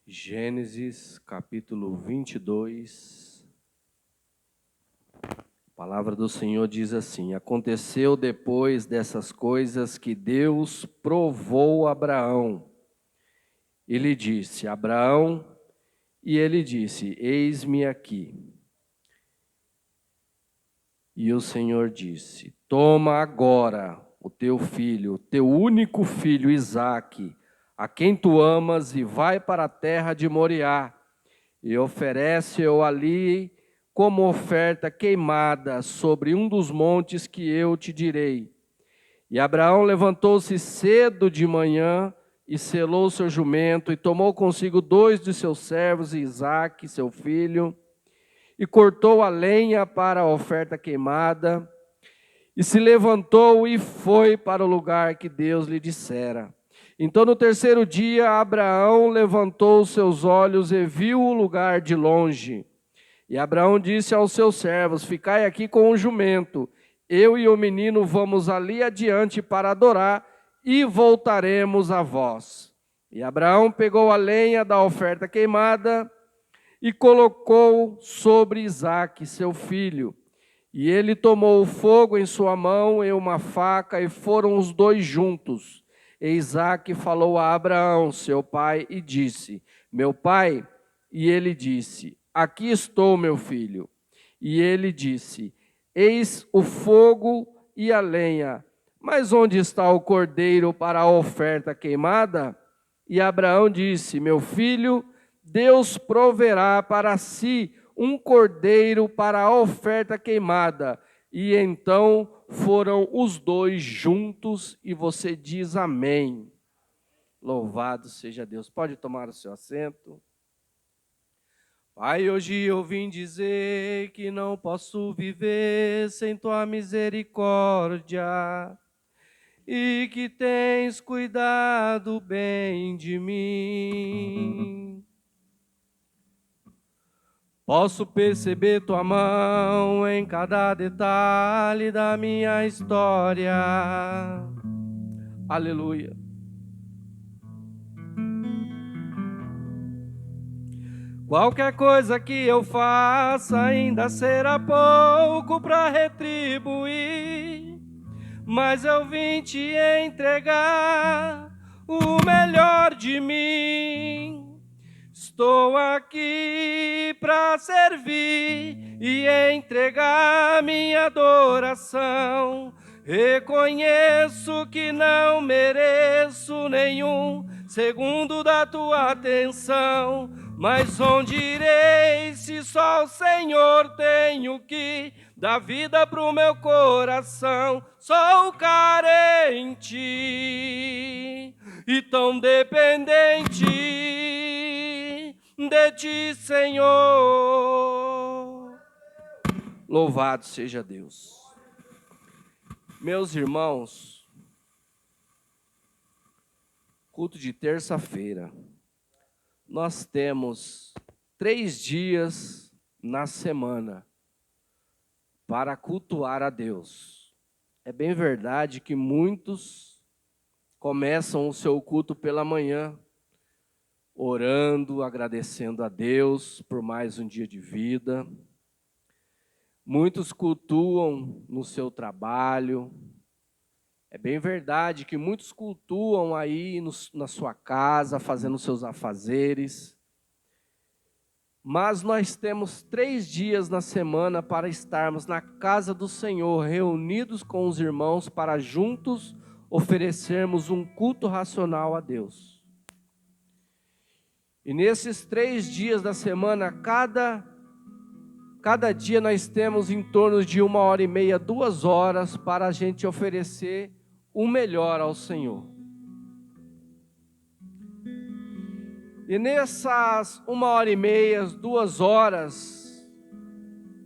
Gênesis capítulo 22, a palavra do Senhor diz assim: Aconteceu depois dessas coisas que Deus provou Abraão. Ele disse: Abraão, e ele disse: Eis-me aqui. E o Senhor disse: Toma agora o teu filho, o teu único filho Isaque, a quem tu amas, e vai para a terra de Moriá, e oferece-o ali como oferta queimada sobre um dos montes que eu te direi. E Abraão levantou-se cedo de manhã e selou seu jumento, e tomou consigo 2 de seus servos, e Isaque, seu filho, e cortou a lenha para a oferta queimada, e se levantou e foi para o lugar que Deus lhe dissera. Então, no terceiro dia, Abraão levantou os seus olhos e viu o lugar de longe. E Abraão disse aos seus servos: Ficai aqui com o jumento, eu e o menino vamos ali adiante para adorar, e voltaremos a vós. E Abraão pegou a lenha da oferta queimada e colocou sobre Isaque, seu filho. E ele tomou o fogo em sua mão e uma faca, e foram os dois juntos. E Isaque falou a Abraão, seu pai, e disse: Meu pai? E ele disse: Aqui estou, meu filho. E ele disse: Eis o fogo e a lenha, mas onde está o cordeiro para a oferta queimada? E Abraão disse: Meu filho, Deus proverá para si um cordeiro para a oferta queimada. E então foram os dois juntos, e você diz amém. Louvado seja Deus. Pode tomar o seu assento. Pai, hoje eu vim dizer que não posso viver sem tua misericórdia, e que tens cuidado bem de mim. Posso perceber tua mão em cada detalhe da minha história. Aleluia. Qualquer coisa que eu faça ainda será pouco para retribuir, mas eu vim te entregar o melhor de mim. Estou aqui para servir e entregar minha adoração. Reconheço que não mereço nenhum segundo da tua atenção, mas onde irei se só o Senhor tenho que dar vida pro meu coração? Sou carente e tão dependente de ti, Senhor. Louvado seja Deus. Meus irmãos, culto de terça-feira, nós temos 3 dias na semana para cultuar a Deus. É bem verdade que muitos começam o seu culto pela manhã, orando, agradecendo a Deus por mais um dia de vida. Muitos cultuam no seu trabalho. É bem verdade que muitos cultuam aí na sua casa, fazendo seus afazeres. Mas nós temos 3 dias na semana para estarmos na casa do Senhor, reunidos com os irmãos, para juntos oferecermos um culto racional a Deus. E nesses 3 dias da semana, cada dia nós temos em torno de 1h30, 2 horas para a gente oferecer o melhor ao Senhor. E nessas 1h30, 2 horas,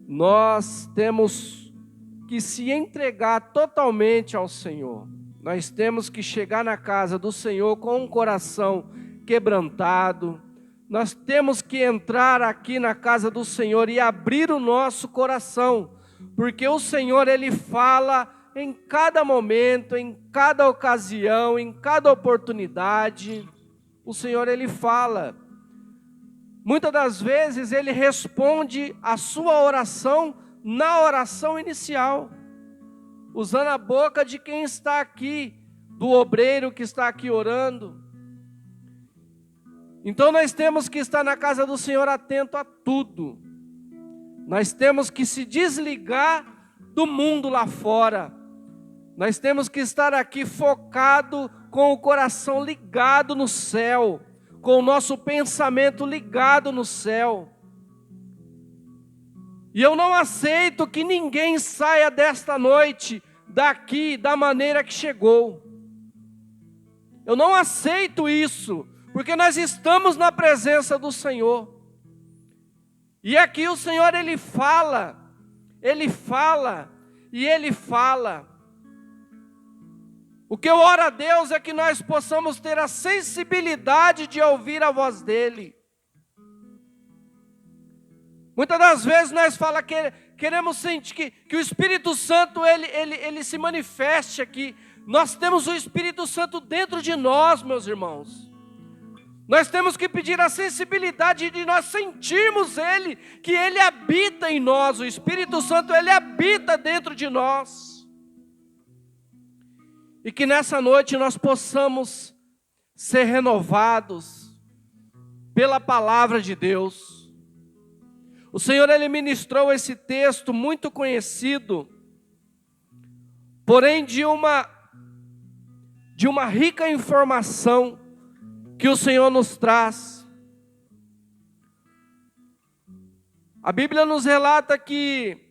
nós temos que se entregar totalmente ao Senhor. Nós temos que chegar na casa do Senhor com um coração quebrantado. Nós temos que entrar aqui na casa do Senhor e abrir o nosso coração, porque o Senhor, Ele fala em cada momento, em cada ocasião, em cada oportunidade. O Senhor, Ele fala. muitas das vezes ele responde a sua oração na oração inicial, usando a boca de quem está aqui, do obreiro que está aqui orando. Então nós temos que estar na casa do Senhor atento a tudo. Nós temos que se desligar do mundo lá fora. Nós temos que estar aqui focado, com o coração ligado no céu, com o nosso pensamento ligado no céu. E eu não aceito que ninguém saia desta noite daqui da maneira que chegou. Eu não aceito isso, porque nós estamos na presença do Senhor. E aqui o Senhor, Ele fala, e Ele fala. O que eu oro a Deus é que nós possamos ter a sensibilidade de ouvir a voz dEle. Muitas das vezes nós falamos que queremos sentir que o Espírito Santo ele se manifeste aqui. Nós temos o Espírito Santo dentro de nós, meus irmãos. Nós temos que pedir a sensibilidade de nós sentirmos Ele, que Ele habita em nós. O Espírito Santo, Ele habita dentro de nós. E que nessa noite nós possamos ser renovados pela palavra de Deus. O Senhor, Ele ministrou esse texto muito conhecido, porém de uma rica informação que o Senhor nos traz. A Bíblia nos relata que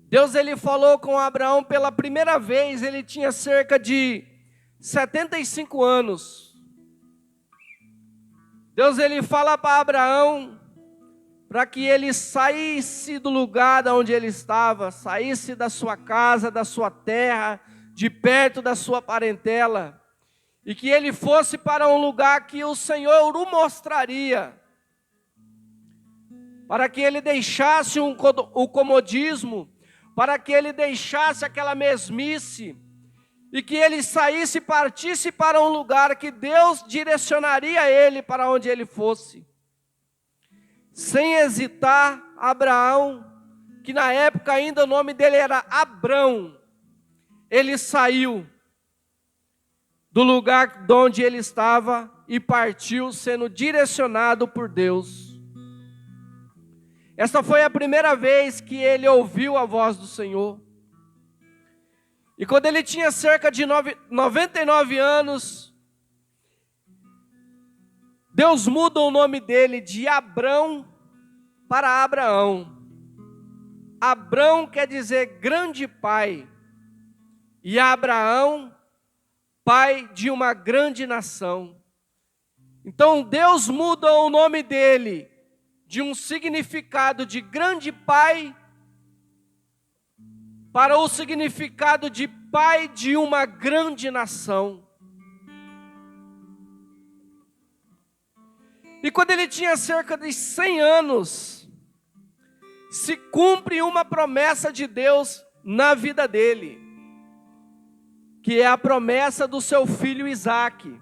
Deus, Ele falou com Abraão pela primeira vez. Ele tinha cerca de 75 anos. Deus, Ele fala para Abraão para que ele saísse do lugar onde ele estava, saísse da sua casa, da sua terra, de perto da sua parentela, e que ele fosse para um lugar que o Senhor o mostraria, para que ele deixasse o comodismo, para que ele deixasse aquela mesmice, e que ele saísse e partisse para um lugar que Deus direcionaria ele para onde ele fosse. Sem hesitar, Abraão, que na época ainda o nome dele era Abrão, ele saiu do lugar onde ele estava e partiu sendo direcionado por Deus. Essa foi a primeira vez que ele ouviu a voz do Senhor. E quando ele tinha cerca de 99 anos, Deus muda o nome dele de Abrão para Abraão. Abrão quer dizer grande pai, e Abraão, pai de uma grande nação. Então Deus muda o nome dele de um significado de grande pai para o significado de pai de uma grande nação. E quando ele tinha cerca de 100 anos, se cumpre uma promessa de Deus na vida dele, que é a promessa do seu filho Isaque.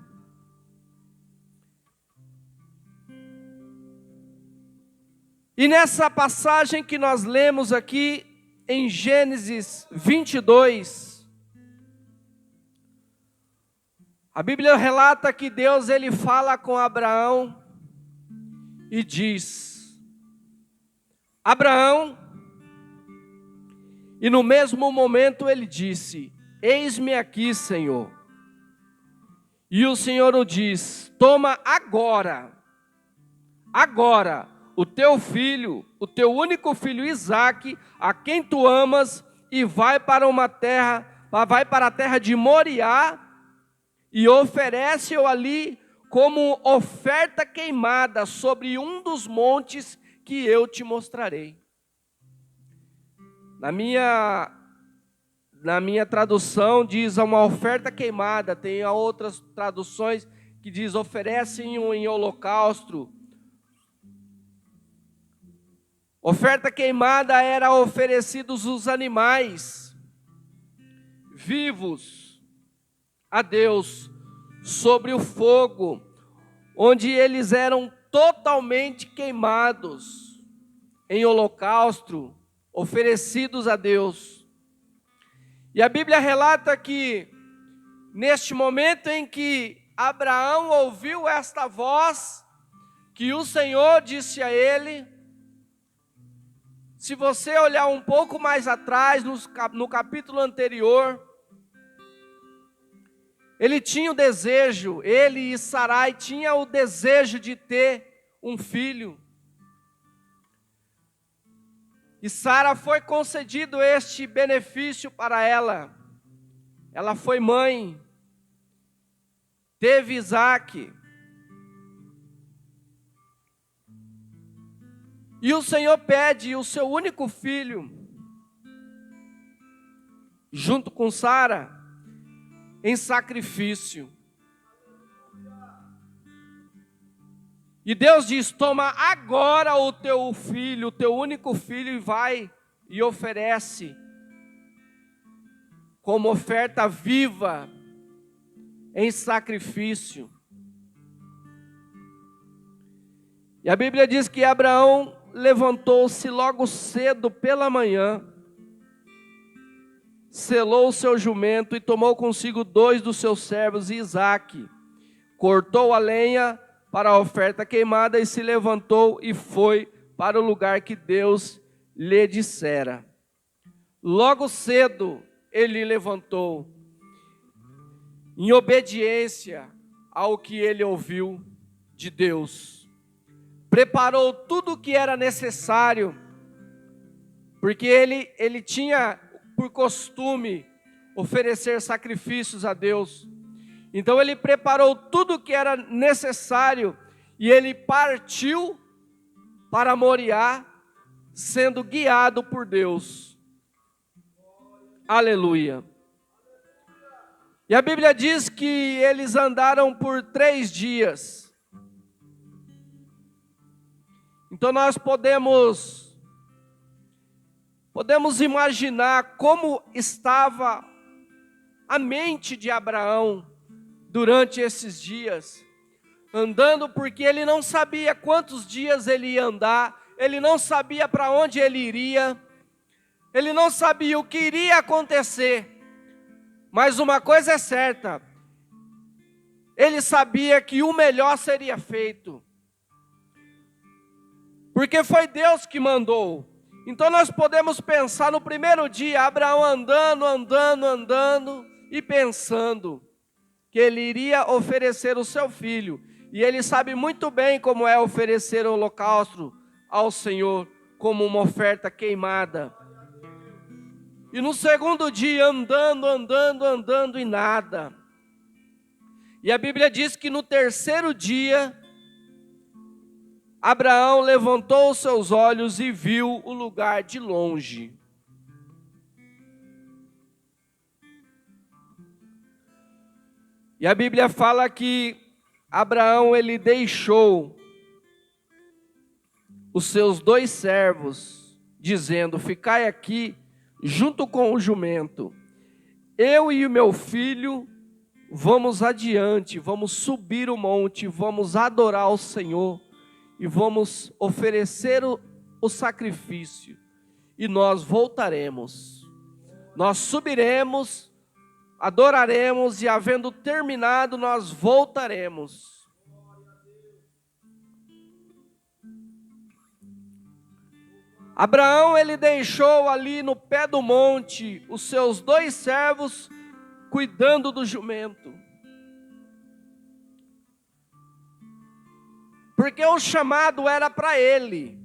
E nessa passagem que nós lemos aqui em Gênesis 22, a Bíblia relata que Deus, ele fala com Abraão e diz: Abraão, e no mesmo momento ele disse: eis-me aqui, Senhor. E o Senhor o diz: toma agora, o teu filho, o teu único filho Isaque, a quem tu amas, e vai para a terra de Moriá, e oferece-o ali como oferta queimada sobre um dos montes que eu te mostrarei. Na minha tradução diz uma oferta queimada, tem outras traduções que diz oferecem em holocausto. Oferta queimada era oferecidos os animais vivos a Deus sobre o fogo, onde eles eram totalmente queimados em holocausto, oferecidos a Deus. E a Bíblia relata que, neste momento em que Abraão ouviu esta voz, que o Senhor disse a ele, se você olhar um pouco mais atrás, no capítulo anterior, ele tinha o desejo, ele e Sarai tinham o desejo de ter um filho. E Sara foi concedido este benefício para ela. Ela foi mãe, teve Isaque. E o Senhor pede o seu único filho, junto com Sara, em sacrifício. E Deus diz: toma agora o teu filho, o teu único filho, e vai e oferece como oferta viva em sacrifício. E a Bíblia diz que Abraão levantou-se logo cedo pela manhã, selou o seu jumento e tomou consigo 2 dos seus servos e Isaque. Cortou a lenha para a oferta queimada e se levantou e foi para o lugar que Deus lhe dissera. Logo cedo ele levantou, em obediência ao que ele ouviu de Deus. Preparou tudo o que era necessário, porque ele tinha por costume oferecer sacrifícios a Deus. Então ele preparou tudo o que era necessário e ele partiu para Moriá, sendo guiado por Deus. Aleluia. E a Bíblia diz que eles andaram por 3 dias. Então nós podemos imaginar como estava a mente de Abraão durante esses dias, andando, porque ele não sabia quantos dias ele ia andar, ele não sabia para onde ele iria, ele não sabia o que iria acontecer, mas uma coisa é certa, ele sabia que o melhor seria feito, porque foi Deus que mandou. Então nós podemos pensar no primeiro dia, Abraão andando e pensando que ele iria oferecer o seu filho. E ele sabe muito bem como é oferecer o holocausto ao Senhor, como uma oferta queimada. E no segundo dia, andando e nada. E a Bíblia diz que no terceiro dia, Abraão levantou os seus olhos e viu o lugar de longe. E a Bíblia fala que Abraão, ele deixou os seus 2 servos, dizendo: ficai aqui junto com o jumento. Eu e o meu filho vamos adiante, vamos subir o monte, vamos adorar o Senhor e vamos oferecer o sacrifício. E nós voltaremos, nós subiremos, adoraremos e, havendo terminado, nós voltaremos. Abraão, ele deixou ali no pé do monte os seus 2 servos cuidando do jumento. Porque o chamado era para ele.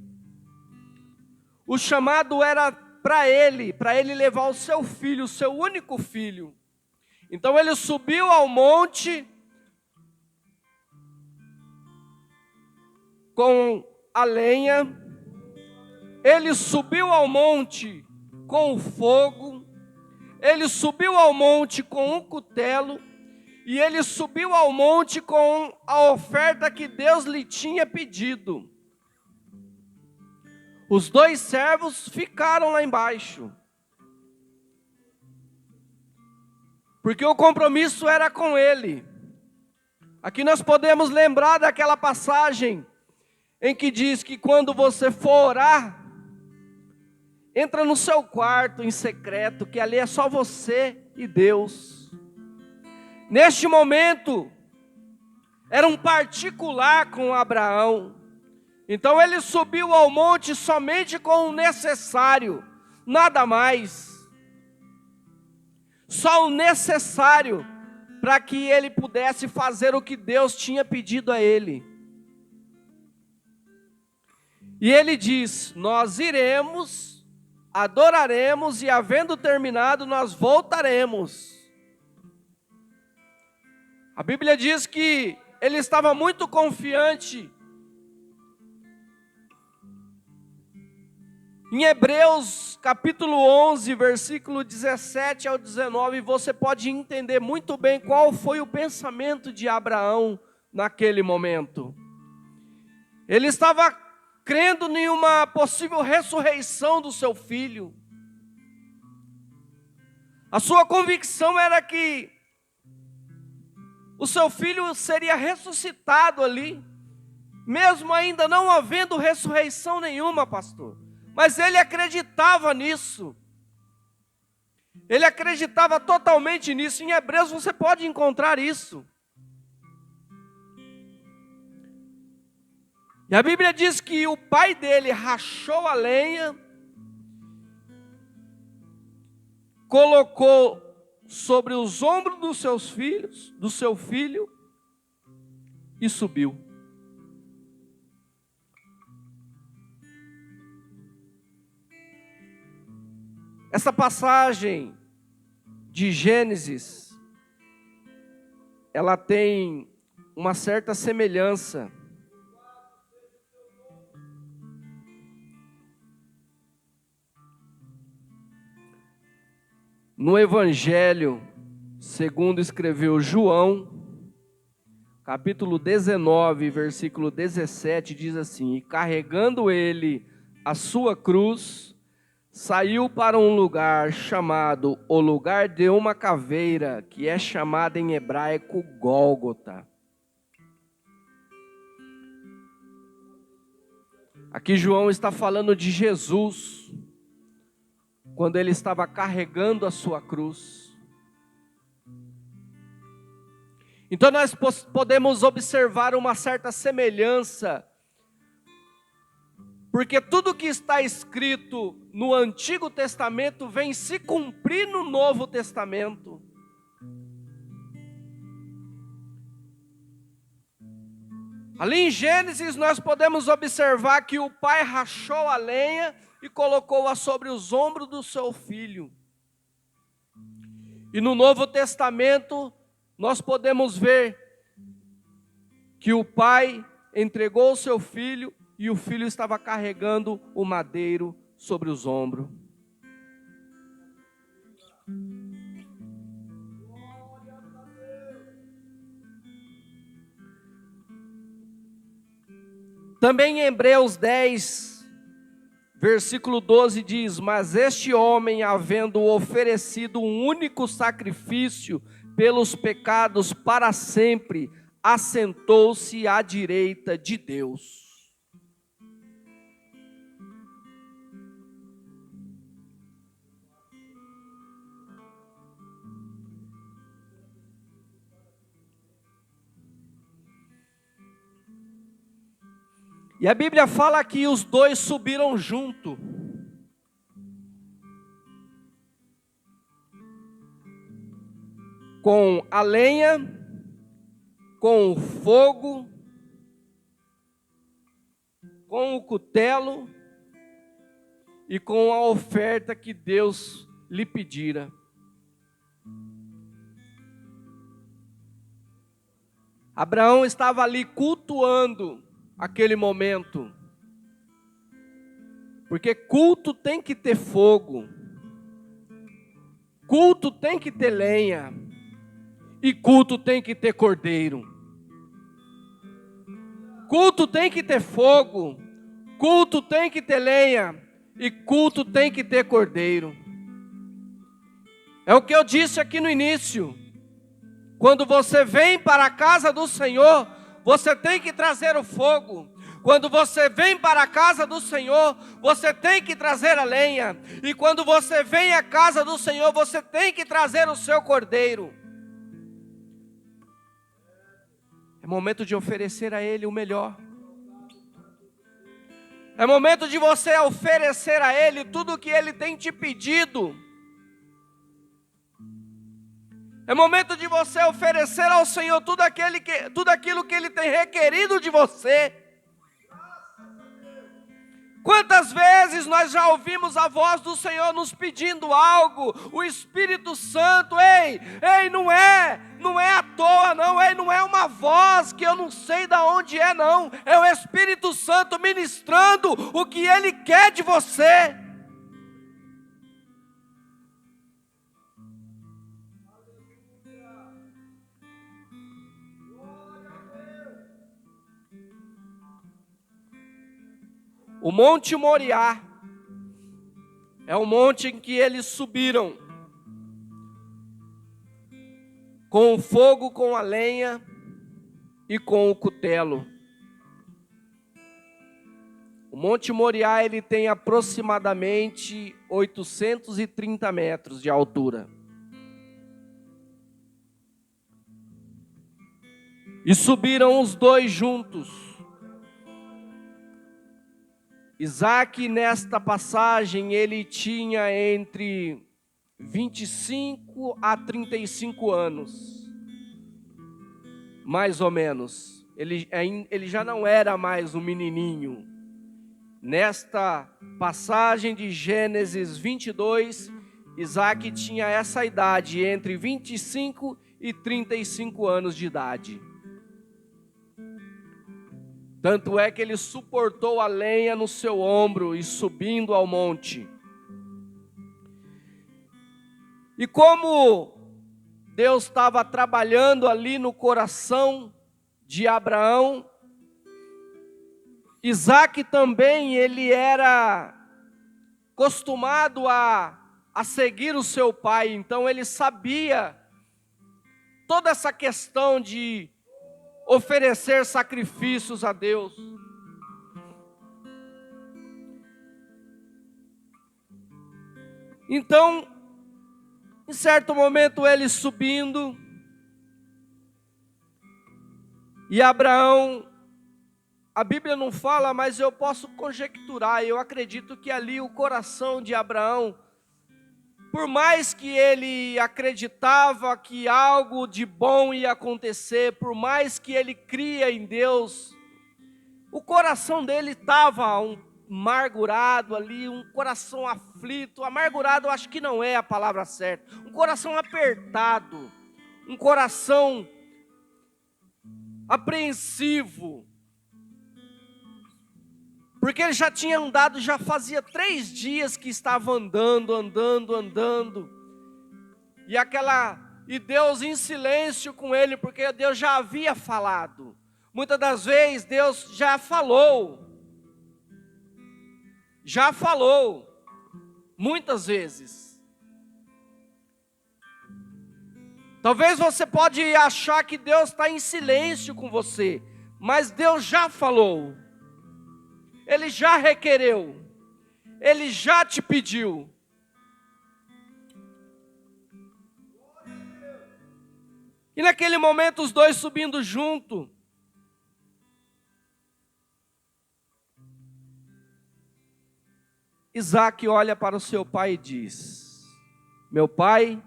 O chamado era para ele levar o seu filho, o seu único filho. Então ele subiu ao monte com a lenha, ele subiu ao monte com o fogo, ele subiu ao monte com um cutelo, e ele subiu ao monte com a oferta que Deus lhe tinha pedido. Os 2 servos ficaram lá embaixo, porque o compromisso era com ele. Aqui nós podemos lembrar daquela passagem em que diz que quando você for orar, entra no seu quarto em secreto, que ali é só você e Deus. Neste momento, era um particular com Abraão. Então ele subiu ao monte somente com o necessário, nada mais. Só o necessário para que ele pudesse fazer o que Deus tinha pedido a ele. E ele diz: nós iremos, adoraremos e havendo terminado nós voltaremos. A Bíblia diz que ele estava muito confiante. Em Hebreus capítulo 11, versículo 17 ao 19, você pode entender muito bem qual foi o pensamento de Abraão naquele momento. Ele estava crendo em uma possível ressurreição do seu filho. A sua convicção era que o seu filho seria ressuscitado ali, mesmo ainda não havendo ressurreição nenhuma, pastor. Mas ele acreditava nisso. Ele acreditava totalmente nisso. Em Hebreus você pode encontrar isso. E a Bíblia diz que o pai dele rachou a lenha, colocou sobre os ombros dos seus filhos, do seu filho, e subiu. Essa passagem de Gênesis, ela tem uma certa semelhança no Evangelho segundo escreveu João, capítulo 19, versículo 17, diz assim: e carregando ele a sua cruz, saiu para um lugar chamado o lugar de uma caveira, que é chamada em hebraico Gólgota. Aqui João está falando de Jesus, quando ele estava carregando a sua cruz. Então nós podemos observar uma certa semelhança, porque tudo que está escrito no Antigo Testamento vem se cumprir no Novo Testamento. Ali em Gênesis nós podemos observar que o pai rachou a lenha e colocou-a sobre os ombros do seu filho. E no Novo Testamento nós podemos ver que o pai entregou o seu filho e o filho estava carregando o madeiro sobre os ombros. Também em Hebreus 10, versículo 12 diz: mas este homem, havendo oferecido um único sacrifício pelos pecados para sempre, assentou-se à direita de Deus. E a Bíblia fala que os dois subiram junto. Com a lenha, com o fogo, com o cutelo e com a oferta que Deus lhe pedira. Abraão estava ali cultuando aquele momento, porque culto tem que ter fogo, culto tem que ter lenha, e culto tem que ter cordeiro. Culto tem que ter fogo, culto tem que ter lenha, e culto tem que ter cordeiro. É o que eu disse aqui no início. Quando você vem para a casa do Senhor, você tem que trazer o fogo. Quando você vem para a casa do Senhor, você tem que trazer a lenha. E quando você vem à casa do Senhor, você tem que trazer o seu cordeiro. É momento de oferecer a Ele o melhor. É momento de você oferecer a Ele tudo o que Ele tem te pedido. É momento de você oferecer ao Senhor tudo aquilo que Ele tem requerido de você. Quantas vezes nós já ouvimos a voz do Senhor nos pedindo algo, o Espírito Santo, não é à toa não, não é uma voz que eu não sei de onde é não, é o Espírito Santo ministrando o que Ele quer de você. O Monte Moriá é o monte em que eles subiram, com o fogo, com a lenha e com o cutelo. O Monte Moriá ele tem aproximadamente 830 metros de altura. E subiram os dois juntos. Isaque, nesta passagem, ele tinha entre 25 a 35 anos, mais ou menos. Ele já não era mais um menininho. Nesta passagem de Gênesis 22, Isaque tinha essa idade, entre 25 e 35 anos de idade. Tanto é que ele suportou a lenha no seu ombro e subindo ao monte. E como Deus estava trabalhando ali no coração de Abraão, Isaque também ele era acostumado a seguir o seu pai, então ele sabia toda essa questão de oferecer sacrifícios a Deus. Então, em certo momento ele subindo, e Abraão, a Bíblia não fala, mas eu posso conjecturar, eu acredito que ali o coração de Abraão, por mais que ele acreditava que algo de bom ia acontecer, por mais que ele cria em Deus, o coração dele estava amargurado ali, um coração aflito. Amargurado eu acho que não é a palavra certa, um coração apertado, um coração apreensivo, porque ele já tinha andado, já fazia 3 dias que estava andando, e Deus em silêncio com ele, porque Deus já havia falado. Muitas das vezes Deus já falou, muitas vezes. Talvez você pode achar que Deus está em silêncio com você, mas Deus já falou. Ele já requereu, Ele já te pediu. E naquele momento os dois subindo junto, Isaque olha para o seu pai e diz: meu pai.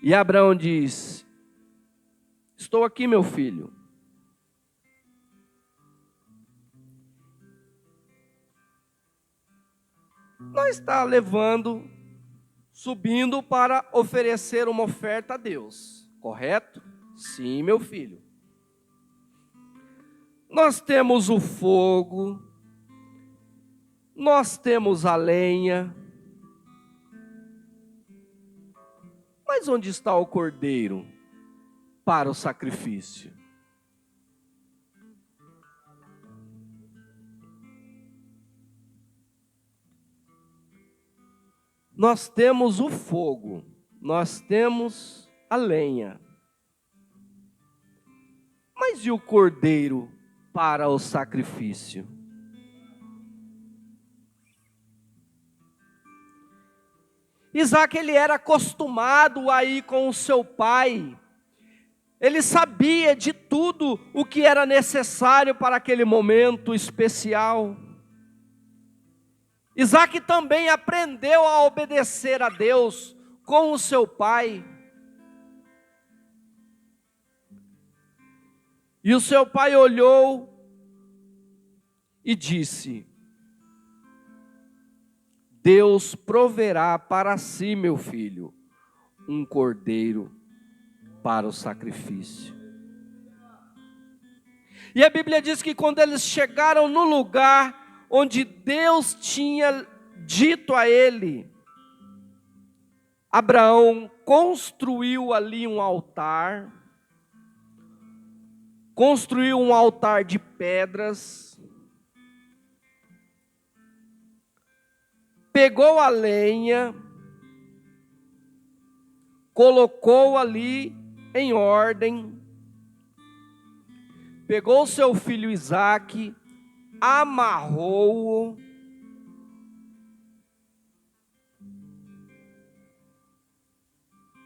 E Abraão diz: estou aqui, meu filho. Nós está subindo para oferecer uma oferta a Deus, correto? Sim, meu filho. Nós temos o fogo, nós temos a lenha, mas onde está o cordeiro para o sacrifício? Nós temos o fogo, nós temos a lenha, mas e o cordeiro para o sacrifício. Isaac, ele era acostumado a ir com o seu pai. Ele sabia de tudo o que era necessário para aquele momento especial. Isaac também aprendeu a obedecer a Deus com o seu pai. E o seu pai olhou e disse: Deus proverá para si, meu filho, um cordeiro para o sacrifício. E a Bíblia diz que quando eles chegaram no lugar onde Deus tinha dito a ele, Abraão construiu ali um altar, construiu um altar de pedras, pegou a lenha, colocou ali em ordem, pegou seu filho Isaque, amarrou-o,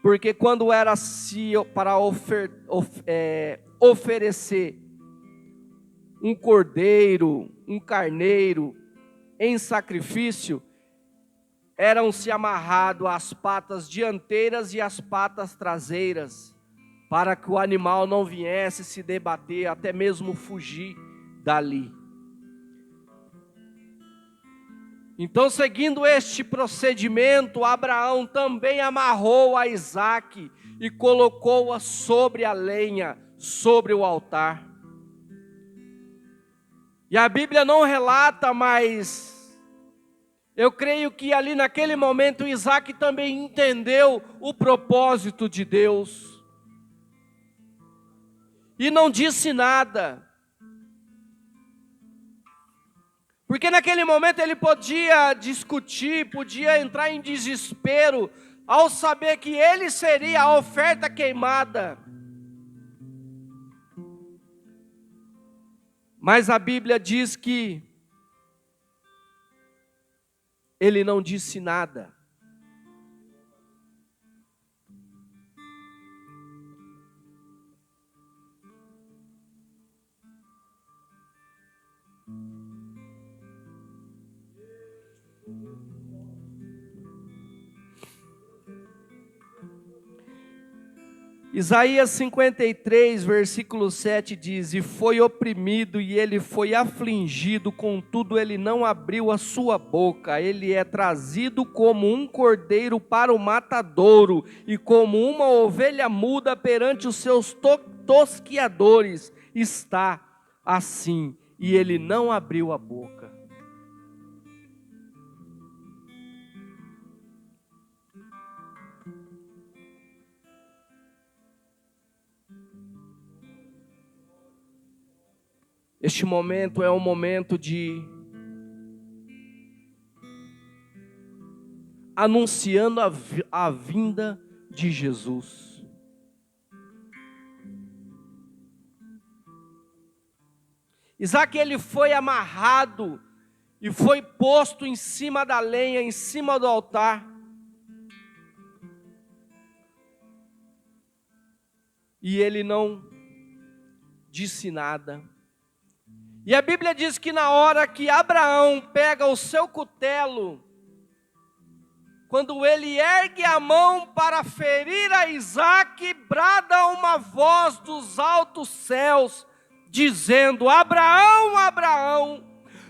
porque quando era para oferecer um cordeiro, um carneiro em sacrifício, eram-se amarrados as patas dianteiras e as patas traseiras, para que o animal não viesse se debater, até mesmo fugir dali. Então, seguindo este procedimento, Abraão também amarrou a Isaque e colocou-a sobre a lenha, sobre o altar. E a Bíblia não relata, mas eu creio que ali naquele momento Isaque também entendeu o propósito de Deus. E não disse nada. Porque naquele momento ele podia discutir, podia entrar em desespero, ao saber que ele seria a oferta queimada. Mas a Bíblia diz que ele não disse nada. Isaías 53, versículo 7 diz: E foi oprimido e ele foi afligido, contudo ele não abriu a sua boca. Ele é trazido como um cordeiro para o matadouro, e como uma ovelha muda perante os seus tosquiadores. Está assim, e ele não abriu a boca. Este momento é um momento de anunciando a vinda de Jesus. Isaque, ele foi amarrado e foi posto em cima da lenha, em cima do altar. E ele não disse nada. E a Bíblia diz que na hora que Abraão pega o seu cutelo, quando ele ergue a mão para ferir a Isaque, brada uma voz dos altos céus, dizendo: Abraão, Abraão,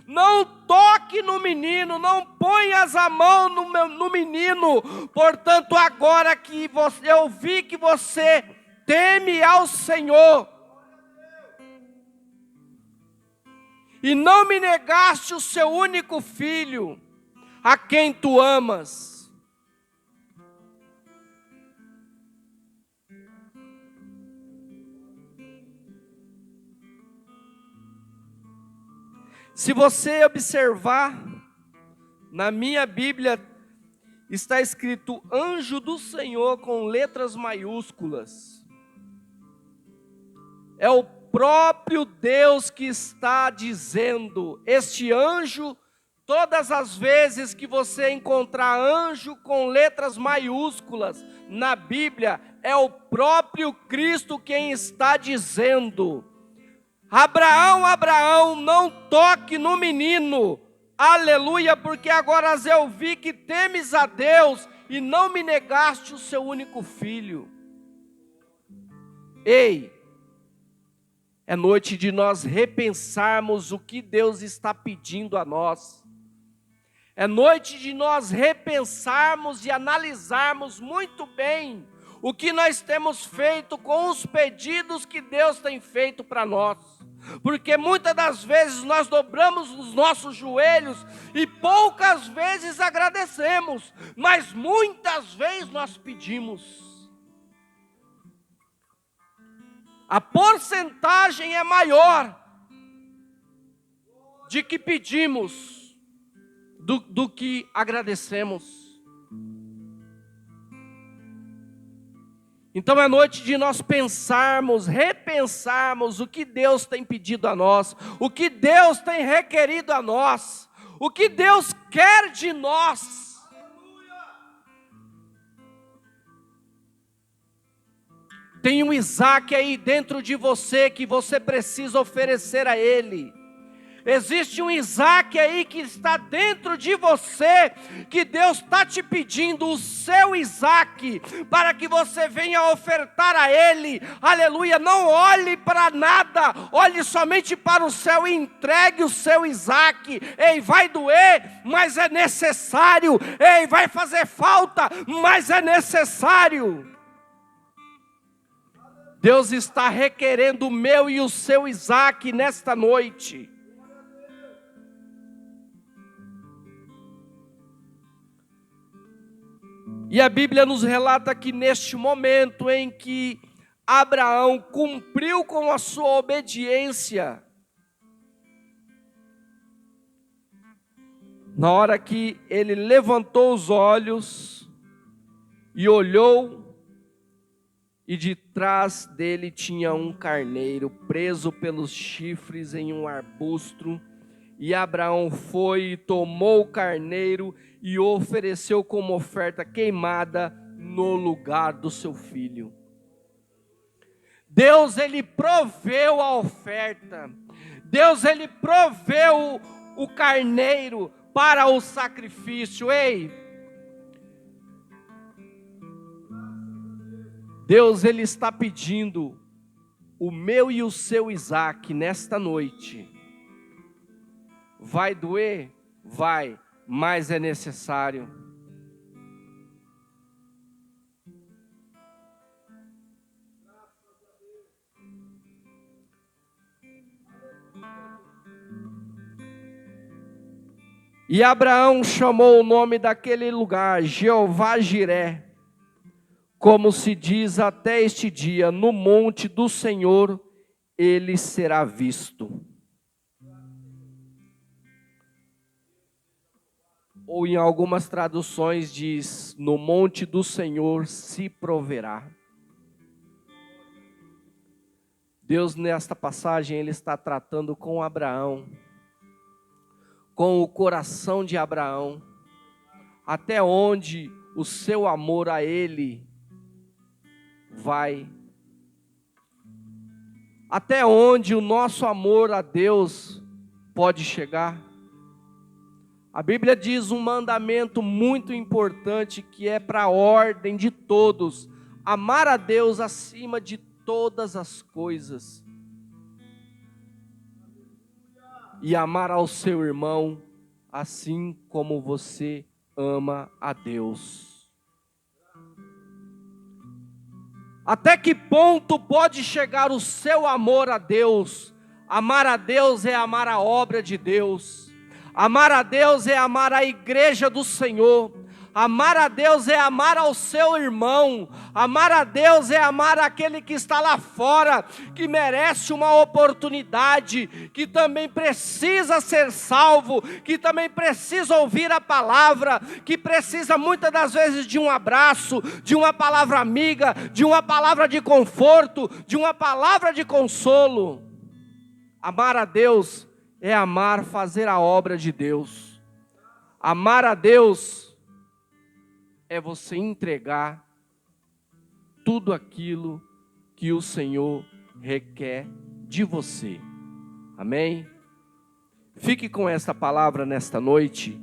não toque no menino, não ponhas a mão no menino, portanto agora que eu vi que você teme ao Senhor, e não me negaste o seu único filho, a quem tu amas. Se você observar, na minha Bíblia está escrito anjo do Senhor com letras maiúsculas. É o próprio Deus que está dizendo. Este anjo, todas as vezes que você encontrar anjo com letras maiúsculas na Bíblia, é o próprio Cristo quem está dizendo: Abraão, Abraão, não toque no menino, aleluia, porque agora eu vi que temes a Deus e não me negaste o seu único filho. Ei, é noite de nós repensarmos o que Deus está pedindo a nós. É noite de nós repensarmos e analisarmos muito bem o que nós temos feito com os pedidos que Deus tem feito para nós. Porque muitas das vezes nós dobramos os nossos joelhos e poucas vezes agradecemos, mas muitas vezes nós pedimos. A porcentagem é maior de que pedimos do que agradecemos. Então é noite de nós pensarmos, repensarmos o que Deus tem pedido a nós, o que Deus tem requerido a nós, o que Deus quer de nós. Tem um Isaac aí dentro de você que você precisa oferecer a Ele. Existe um Isaac aí que está dentro de você, que Deus está te pedindo o seu Isaac, para que você venha ofertar a Ele, aleluia. Não olhe para nada, olhe somente para o céu e entregue o seu Isaac. Ei, vai doer, mas é necessário. Ei, vai fazer falta, mas é necessário. Deus está requerendo o meu e o seu Isaac nesta noite. E a Bíblia nos relata que neste momento em que Abraão cumpriu com a sua obediência, na hora que ele levantou os olhos e olhou, e de trás dele tinha um carneiro preso pelos chifres em um arbusto, e Abraão foi e tomou o carneiro e o ofereceu como oferta queimada no lugar do seu filho. Deus, Ele proveu a oferta. Deus, Ele proveu o carneiro para o sacrifício. Ei, Deus, Ele está pedindo o meu e o seu Isaac nesta noite. Vai doer? Vai, mas é necessário. E Abraão chamou o nome daquele lugar Jeová-Jiré, como se diz até este dia: no monte do Senhor ele será visto. Ou em algumas traduções diz: no monte do Senhor se proverá. Deus, nesta passagem, Ele está tratando com Abraão, com o coração de Abraão, até onde o seu amor a Ele vai, até onde o nosso amor a Deus pode chegar. A Bíblia diz um mandamento muito importante que é para a ordem de todos: amar a Deus acima de todas as coisas e amar ao seu irmão assim como você ama a Deus. Até que ponto pode chegar o seu amor a Deus? Amar a Deus é amar a obra de Deus. Amar a Deus é amar a igreja do Senhor. Amar a Deus é amar ao seu irmão. Amar a Deus é amar aquele que está lá fora, que merece uma oportunidade, que também precisa ser salvo, que também precisa ouvir a palavra, que precisa muitas das vezes de um abraço, de uma palavra amiga, de uma palavra de conforto, de uma palavra de consolo. Amar a Deus é amar, fazer a obra de Deus. Amar a Deus é você entregar tudo aquilo que o Senhor requer de você. Amém? Fique com esta palavra nesta noite,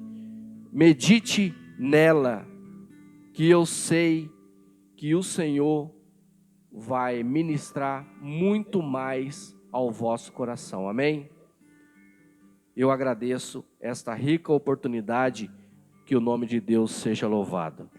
medite nela, que eu sei que o Senhor vai ministrar muito mais ao vosso coração. Amém? Eu agradeço esta rica oportunidade, que o nome de Deus seja louvado.